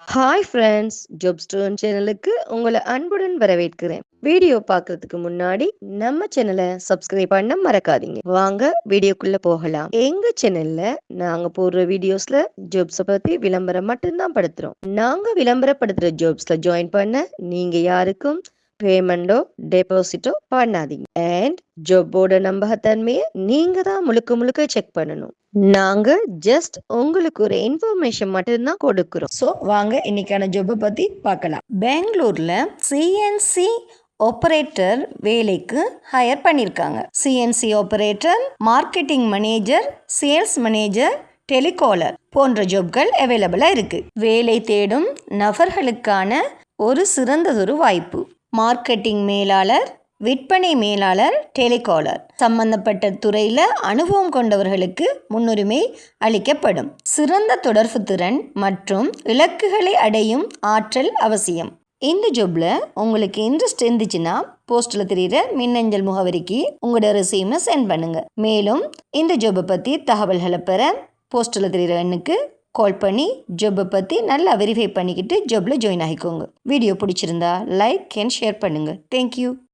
Hi friends, job stone சேனலுக்கு உங்களை அன்புடன் வரவேற்கிறேன். வீடியோ பார்க்கறதுக்கு முன்னாடி நம்ம சேனலை சப்ஸ்கிரைப் பண்ண மறக்காதீங்க. வாங்க வீடியோக்குள்ள போகலாம். எங்க சேனல்ல நாங்க போடுற வீடியோஸ்ல ஜாப்ஸை பத்தி விளம்பரம் மட்டும்தான் படுத்துறோம். நாங்க விளம்பரப்படுத்துற ஜாப்ஸ்ல ஜாயின் பண்ண நீங்க யாருக்கும் பேமெண்டோ டெபாசிட்டோ பண்ணாதீங்க. அண்ட் ஜாப்போட நம்பகத்தன்மையை நீங்க தான் முழுக்க முழுக்க செக் பண்ணணும். நாங்க ஜஸ்ட் உங்களுக்கு ஒரு இன்ஃபர்மேஷன் மட்டும்தான் கொடுக்கிறோம். ஸோ வாங்க இன்னைக்கான ஜாப்பை பத்தி பார்க்கலாம். பெங்களூர்ல சிஎன்சி ஆபரேட்டர் வேலைக்கு ஹையர் பண்ணியிருக்காங்க. CNC operator, marketing manager, sales manager, telecaller போன்ற ஜாப்கள் அவைலபிளாக இருக்கு. வேலை தேடும் நபர்களுக்கான ஒரு சிறந்ததொரு வாய்ப்பு. மார்க்கெட்டிங் மேலாளர், விற்பனை மேலாளர், டெலிகாலர் சம்பந்தப்பட்ட துறையில் அனுபவம் கொண்டவர்களுக்கு முன்னுரிமை அளிக்கப்படும். சிறந்த தொடர்பு திறன் மற்றும் இலக்குகளை அடையும் ஆற்றல் அவசியம். இந்த ஜாப்ல உங்களுக்கு இன்ட்ரெஸ்ட் இருந்துச்சுன்னா போஸ்டில் தெரிகிற மின்னஞ்சல் முகவரிக்கு உங்களோட ரெஸ்யூமை சென்ட் பண்ணுங்க. மேலும் இந்த ஜாப்பை பற்றி தகவல்களை பெற போஸ்டில் தெரிகிற எண்ணுக்கு கால் பண்ணி ஜாப்பை பற்றி நல்லா வெரிஃபை பண்ணிக்கிட்டு ஜாப்பில் ஜாயின் ஆகிக்கோங்க. வீடியோ பிடிச்சிருந்தா லைக் அண்ட் ஷேர் பண்ணுங்கள். தேங்க்யூ.